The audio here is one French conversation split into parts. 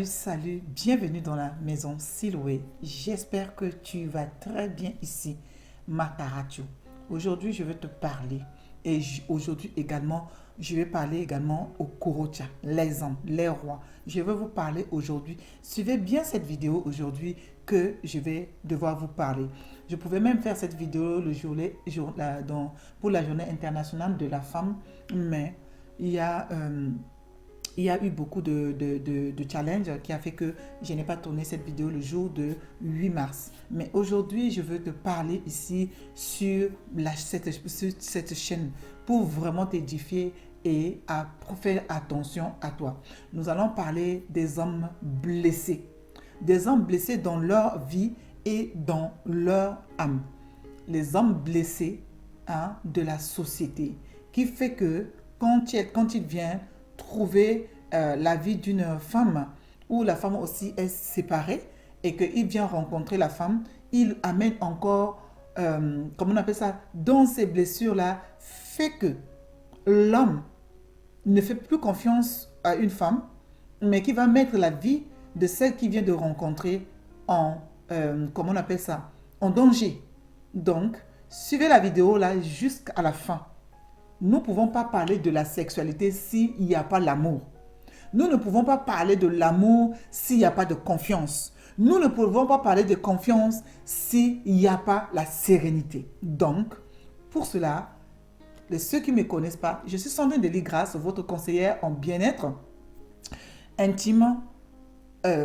Salut, bienvenue dans la maison Siloué. J'espère que tu vas très bien ici, Mataracho. Aujourd'hui, je vais te parler et aujourd'hui également, je vais parler également aux Korocha, les hommes, les rois. Je vais vous parler aujourd'hui. Suivez bien cette vidéo aujourd'hui que je vais devoir vous parler. Je pouvais même faire cette vidéo pour la journée internationale de la femme, mais il y a... il y a eu beaucoup de challenges qui a fait que je n'ai pas tourné cette vidéo le jour de 8 mars. Mais aujourd'hui, je veux te parler ici sur cette chaîne pour vraiment t'édifier et pour faire attention à toi. Nous allons parler des hommes blessés. Des hommes blessés dans leur vie et dans leur âme. Les hommes blessés de la société qui fait que quand il vient trouver la vie d'une femme où la femme aussi est séparée et qu'il vient rencontrer la femme, il amène encore, comment on appelle ça, dans ces blessures-là, fait que l'homme ne fait plus confiance à une femme, mais qui va mettre la vie de celle qu'il vient de rencontrer comment on appelle ça, en danger. Donc, suivez la vidéo là jusqu'à la fin. Nous ne pouvons pas parler de la sexualité s'il n'y a pas l'amour. Nous ne pouvons pas parler de l'amour s'il n'y a pas de confiance. Nous ne pouvons pas parler de confiance s'il n'y a pas la sérénité. Donc, pour cela, ceux qui ne me connaissent pas, je suis Sandrine Delis-Grace, votre conseillère en bien-être intime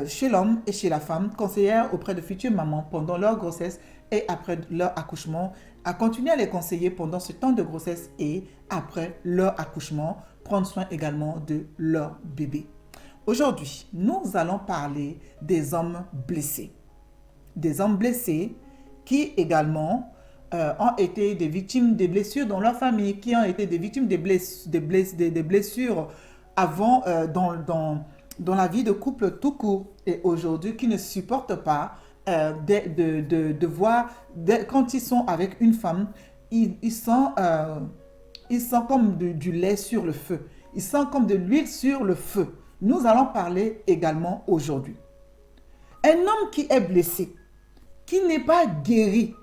chez l'homme et chez la femme, conseillère auprès de futures mamans pendant leur grossesse et après leur accouchement, à continuer à les conseiller pendant ce temps de grossesse et après leur accouchement, prendre soin également de leur bébé. Aujourd'hui, nous allons parler des hommes blessés. Des hommes blessés qui également ont été des victimes de blessures dans leur famille, qui ont été des victimes des blessures avant dans la vie de couple tout court et aujourd'hui qui ne supportent pas de voir, quand ils sont avec une femme, ils sentent comme du lait sur le feu. Ils sentent comme de l'huile sur le feu. Nous allons parler également aujourd'hui. Un homme qui est blessé, qui n'est pas guéri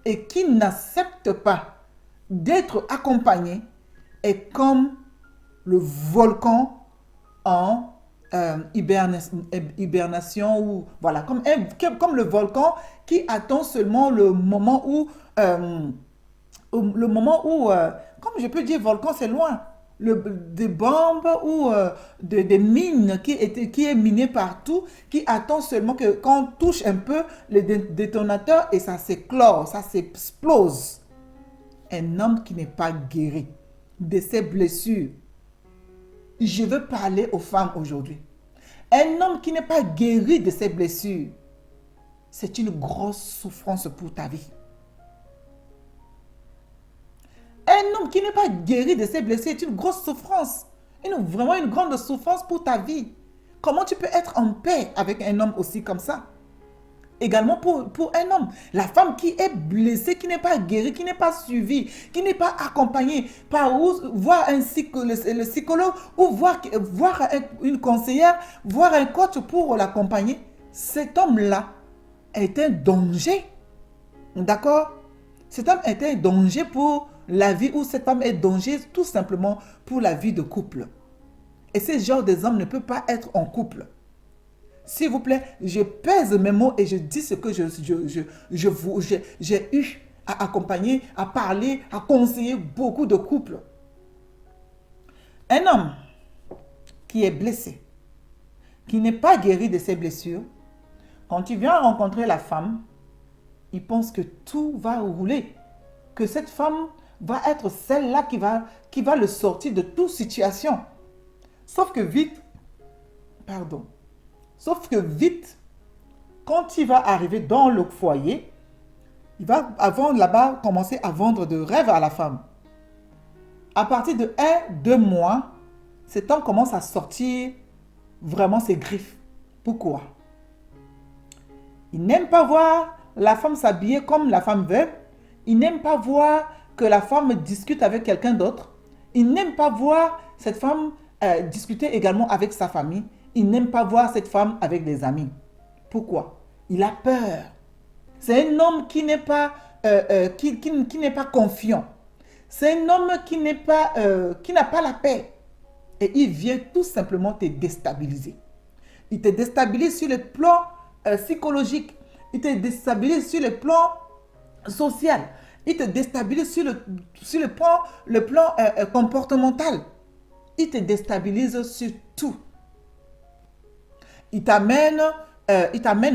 et qui n'accepte pas d'être accompagné est comme le volcan en hibernation ou voilà, comme le volcan qui attend seulement le moment où comme je peux dire volcan c'est loin, des bombes ou des mines qui est miné partout, qui attend seulement que quand on touche un peu le détonateur et ça s'éclore, ça s'explose. Un homme qui n'est pas guéri de ses blessures. Je veux parler aux femmes aujourd'hui. Un homme qui n'est pas guéri de ses blessures, c'est une grosse souffrance pour ta vie. Un homme qui n'est pas guéri de ses blessures est une grosse souffrance. Vraiment une grande souffrance pour ta vie. Comment tu peux être en paix avec un homme aussi comme ça? Également pour un homme. La femme qui est blessée, qui n'est pas guérie, qui n'est pas suivie, qui n'est pas accompagnée par voir le psychologue ou voir une conseillère, voir un coach pour l'accompagner. Cet homme-là est un danger. D'accord? Cet homme est un danger pour la vie ou cette femme est un danger tout simplement pour la vie de couple. Et ce genre d'homme ne peut pas être en couple. S'il vous plaît, je pèse mes mots et je dis ce que j'ai eu à accompagner, à parler, à conseiller beaucoup de couples. Un homme qui est blessé, qui n'est pas guéri de ses blessures, quand il vient rencontrer la femme, il pense que tout va rouler, que cette femme va être celle-là qui va le sortir de toute situation. Sauf que vite, quand il va arriver dans le foyer, il va là-bas commencer à vendre de rêves à la femme. À partir de 1-2 mois, cet homme commence à sortir vraiment ses griffes. Pourquoi? Il n'aime pas voir la femme s'habiller comme la femme veut. Il n'aime pas voir que la femme discute avec quelqu'un d'autre. Il n'aime pas voir cette femme discuter également avec sa famille. il n'aime pas voir cette femme avec des amis. Pourquoi? Il a peur. C'est un homme qui n'est pas, qui n'est pas confiant. C'est un homme qui n'a pas la paix. Et il vient tout simplement te déstabiliser. Il te déstabilise sur le plan psychologique. Il te déstabilise sur le plan social. Il te déstabilise sur le plan comportemental. Il te déstabilise sur tout. Il t'amène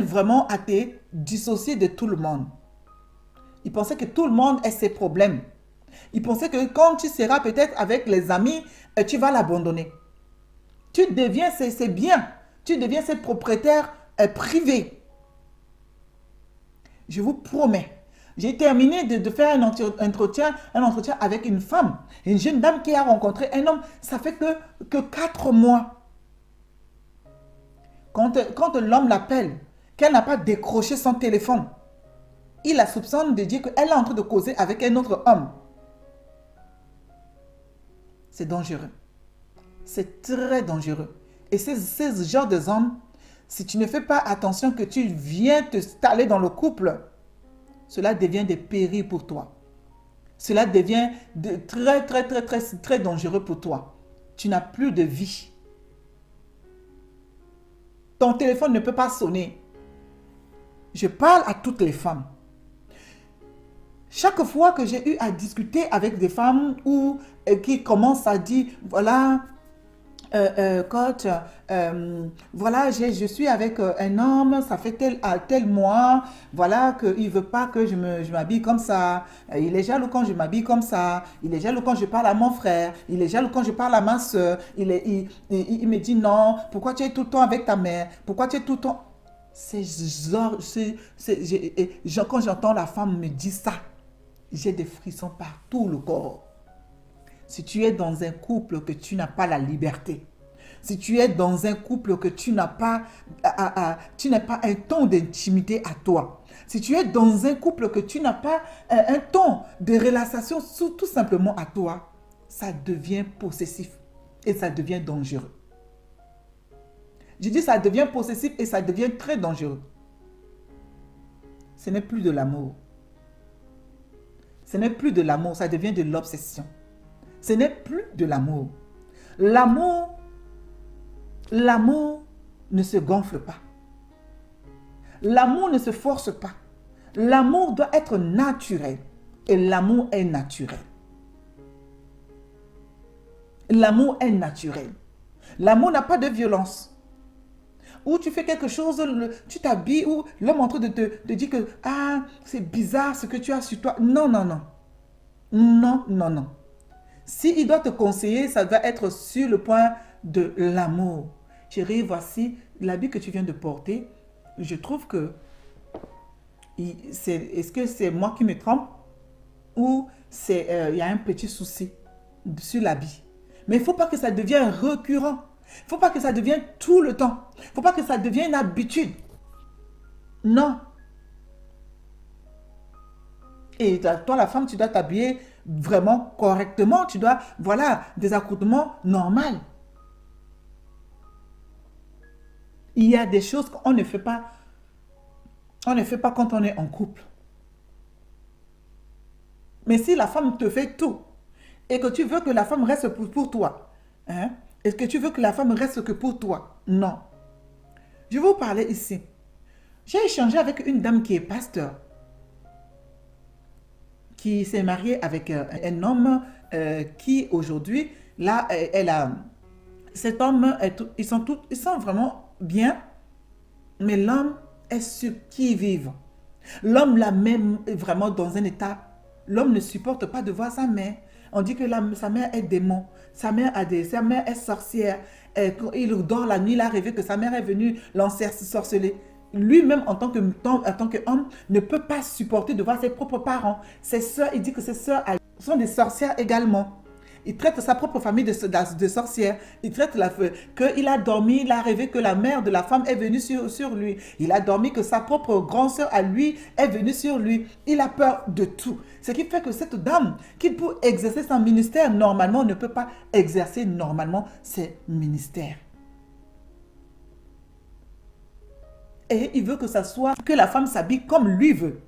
vraiment à te dissocier de tout le monde. Il pensait que tout le monde ait ses problèmes. Il pensait que quand tu seras peut-être avec les amis, tu vas l'abandonner. Tu deviens ses biens. Tu deviens ses propriétaires privés. Je vous promets. J'ai terminé de faire un entretien avec une femme. Une jeune dame qui a rencontré un homme. Ça fait que 4 mois. Quand l'homme l'appelle, qu'elle n'a pas décroché son téléphone, il la soupçonne de dire qu'elle est en train de causer avec un autre homme. C'est dangereux. C'est très dangereux. Et ces genres de hommes, si tu ne fais pas attention que tu viens te installer dans le couple, cela devient des périls pour toi. Cela devient très dangereux pour toi. Tu n'as plus de vie. Ton téléphone ne peut pas sonner. Je parle à toutes les femmes. Chaque fois que j'ai eu à discuter avec des femmes qui commencent à dire, voilà, coach, voilà, je suis avec un homme, ça fait tel mois, voilà, qu'il ne veut pas que je m'habille comme ça. Il est jaloux quand je m'habille comme ça. Il est jaloux quand je parle à mon frère. Il est jaloux quand je parle à ma soeur. Il me dit non, pourquoi tu es tout le temps avec ta mère? Pourquoi tu es tout le temps... Quand j'entends la femme me dire ça, j'ai des frissons par tout le corps. Si tu es dans un couple que tu n'as pas la liberté, si tu es dans un couple que tu n'as pas un ton d'intimité à toi, si tu es dans un couple que tu n'as pas un ton de relation tout simplement à toi, ça devient possessif et ça devient dangereux. Je dis ça devient possessif et ça devient très dangereux. Ce n'est plus de l'amour. Ce n'est plus de l'amour, ça devient de l'obsession. Ce n'est plus de l'amour. L'amour ne se gonfle pas. L'amour ne se force pas. L'amour doit être naturel. Et l'amour est naturel. L'amour est naturel. L'amour n'a pas de violence. Ou tu fais quelque chose, tu t'habilles, ou l'homme est en train de te dire que ah, c'est bizarre ce que tu as sur toi. Non, non, non. Non, non, non. S'il doit te conseiller, ça doit être sur le point de l'amour. Chérie, voici l'habit que tu viens de porter. Je trouve que est-ce que c'est moi qui me trompe ou il y a un petit souci sur l'habit. Mais il ne faut pas que ça devienne récurrent. Il ne faut pas que ça devienne tout le temps. Il ne faut pas que ça devienne une habitude. Non. Et toi, la femme, tu dois t'habiller vraiment correctement. Tu dois, voilà, des accoutrements normaux. Il y a des choses qu'on ne fait pas. On ne fait pas quand on est en couple. Mais si la femme te fait tout et que tu veux que la femme reste pour toi, hein, est-ce que tu veux que la femme reste que pour toi? Non. Je vais vous parler ici. J'ai échangé avec une dame qui est pasteur, qui s'est mariée avec un homme qui aujourd'hui, là, cet homme, ils sont vraiment bien, mais l'homme est sur qui vivre. L'homme l'a même vraiment dans un état, l'homme ne supporte pas de voir sa mère. On dit que sa mère est démon, sa mère est sorcière. Il dort la nuit, il a rêvé que sa mère est venue l'ensorceler. Lui-même, en tant qu'homme, ne peut pas supporter de voir ses propres parents. Ses soeurs, il dit que ses soeurs sont des sorcières également. Il traite sa propre famille de sorcière. Il traite qu'il a dormi, il a rêvé que la mère de la femme est venue sur lui. Il a dormi que sa propre grande sœur à lui est venue sur lui. Il a peur de tout. Ce qui fait que cette dame, qui pour exercer son ministère, normalement, ne peut pas exercer normalement ses ministères. Et il veut que ça soit, que la femme s'habille comme lui veut.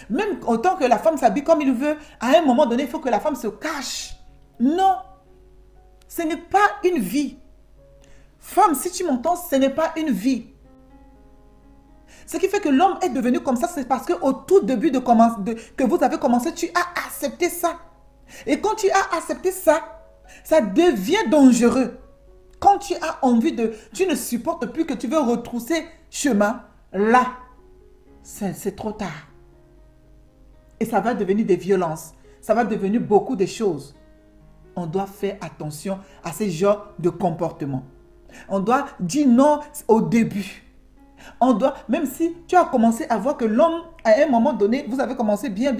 Même autant que la femme s'habille comme il veut, à un moment donné, il faut que la femme se cache. Non, ce n'est pas une vie. Femme, si tu m'entends, ce n'est pas une vie. Ce qui fait que l'homme est devenu comme ça, c'est parce qu'au tout début que vous avez commencé, tu as accepté ça. Et quand tu as accepté ça, ça devient dangereux. Quand tu as envie de... Tu ne supportes plus, que tu veux retrousser chemin, là, c'est trop tard. Et ça va devenir des violences. Ça va devenir beaucoup de choses. On doit faire attention à ces genres de comportements. On doit dire non au début. On doit, même si tu as commencé à voir que l'homme, à un moment donné, vous avez commencé bien.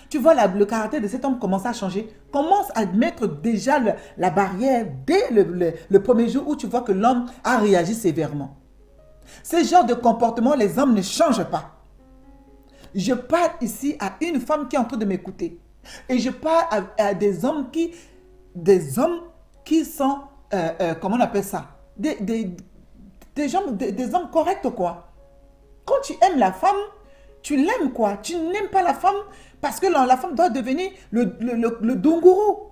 Tu vois, le caractère de cet homme commence à changer. Commence à mettre déjà la barrière dès le premier jour où tu vois que l'homme a réagi sévèrement. Ce genre de comportement, les hommes ne changent pas. Je parle ici à une femme qui est en train de m'écouter. Et je parle à des hommes qui sont, comment on appelle ça? Des hommes corrects, quoi. Quand tu aimes la femme, tu l'aimes, quoi. Tu n'aimes pas la femme parce que la femme doit devenir le dungourou.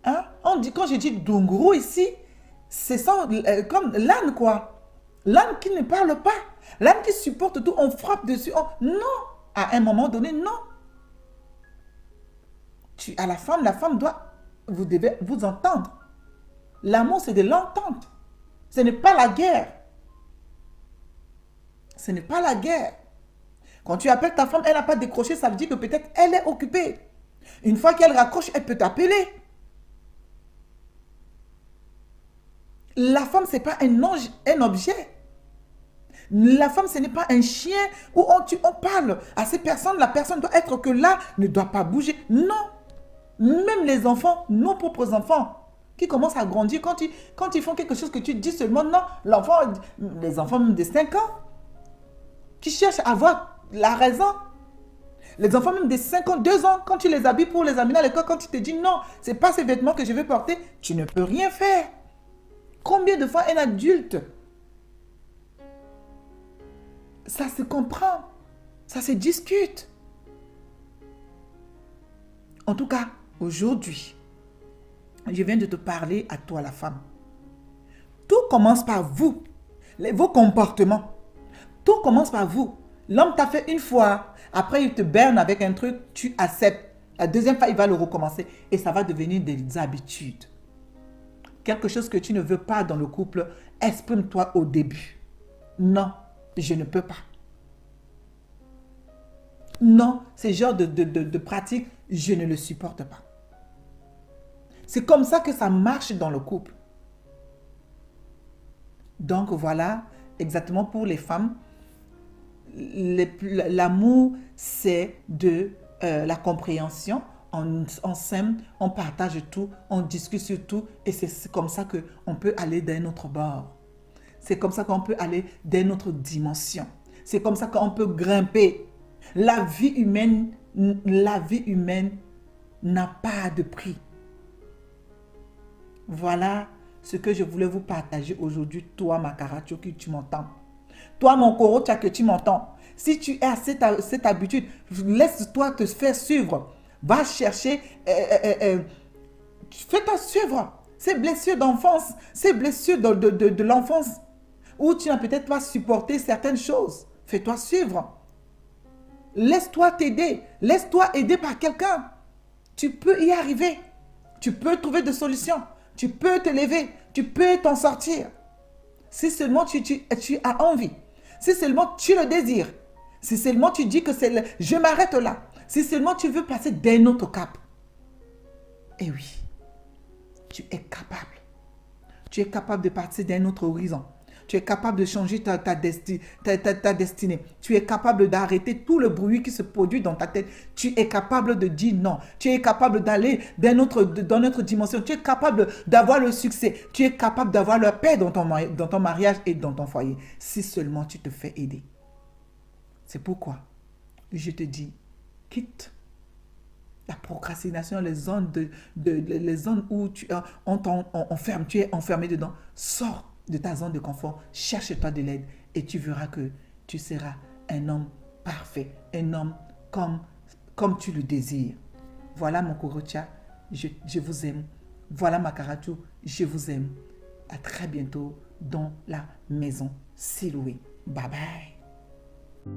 Hein? Quand je dis dungourou ici, c'est ça, comme l'âne, quoi. L'âne qui ne parle pas. L'âne qui supporte tout, on frappe dessus. Non, à un moment donné, non. À la femme doit, vous devez vous entendre. L'amour, c'est de l'entente. Ce n'est pas la guerre. Ce n'est pas la guerre. Quand tu appelles ta femme, elle n'a pas décroché, ça veut dire que peut-être elle est occupée. Une fois qu'elle raccroche, elle peut t'appeler. La femme, ce n'est pas un objet. La femme, ce n'est pas un chien où on parle à ces personnes. La personne doit être que là, ne doit pas bouger. Non. Même les enfants, nos propres enfants, qui commencent à grandir, quand ils font quelque chose que tu dis seulement non, les enfants même de 5 ans, qui cherchent à avoir la raison. Les enfants même de 5 ans, 2 ans, quand tu les habilles pour les amener à l'école, quand tu te dis non, ce n'est pas ces vêtements que je vais porter, tu ne peux rien faire. Combien de fois un adulte, ça se comprend, ça se discute. En tout cas, aujourd'hui, je viens de te parler à toi, la femme. Tout commence par vous, vos comportements. Tout commence par vous. L'homme t'a fait une fois, après il te berne avec un truc, tu acceptes. La deuxième fois, il va le recommencer et ça va devenir des habitudes. Quelque chose que tu ne veux pas dans le couple, exprime-toi au début. Non, je ne peux pas. Non, ce genre de pratique, je ne le supporte pas. C'est comme ça que ça marche dans le couple. Donc voilà, exactement pour les femmes, l'amour, c'est de la compréhension. On s'aime, on partage tout, on discute sur tout et c'est comme ça qu'on peut aller d'un autre bord. C'est comme ça qu'on peut aller d'une autre dimension. C'est comme ça qu'on peut grimper. La vie humaine n'a pas de prix. Voilà ce que je voulais vous partager aujourd'hui, toi, Makaracho, qui tu m'entends. Toi, mon Korotia, que tu m'entends. Si tu as cette habitude, laisse-toi te faire suivre. Va chercher, fais-toi suivre. Ces blessures d'enfance, ces blessures de l'enfance, où tu n'as peut-être pas supporté certaines choses. Fais-toi suivre. Laisse-toi t'aider. Laisse-toi aider par quelqu'un. Tu peux y arriver. Tu peux trouver des solutions. Tu peux te lever. Tu peux t'en sortir. Si seulement tu as envie. Si seulement tu le désires. Si seulement tu dis que je m'arrête là. Si seulement tu veux passer d'un autre cap. Eh oui, tu es capable. Tu es capable de partir d'un autre horizon. Tu es capable de changer ta destinée. Tu es capable d'arrêter tout le bruit qui se produit dans ta tête. Tu es capable de dire non. Tu es capable d'aller dans notre dimension. Tu es capable d'avoir le succès. Tu es capable d'avoir la paix dans ton mariage et dans ton foyer. Si seulement tu te fais aider. C'est pourquoi je te dis, quitte la procrastination, les zones où tu es enfermé dedans. Sors de ta zone de confort, cherche-toi de l'aide et tu verras que tu seras un homme parfait, un homme comme tu le désires. Voilà mon Korocha, je vous aime. Voilà ma Karatu, je vous aime. À très bientôt dans la maison Siloué. Bye bye.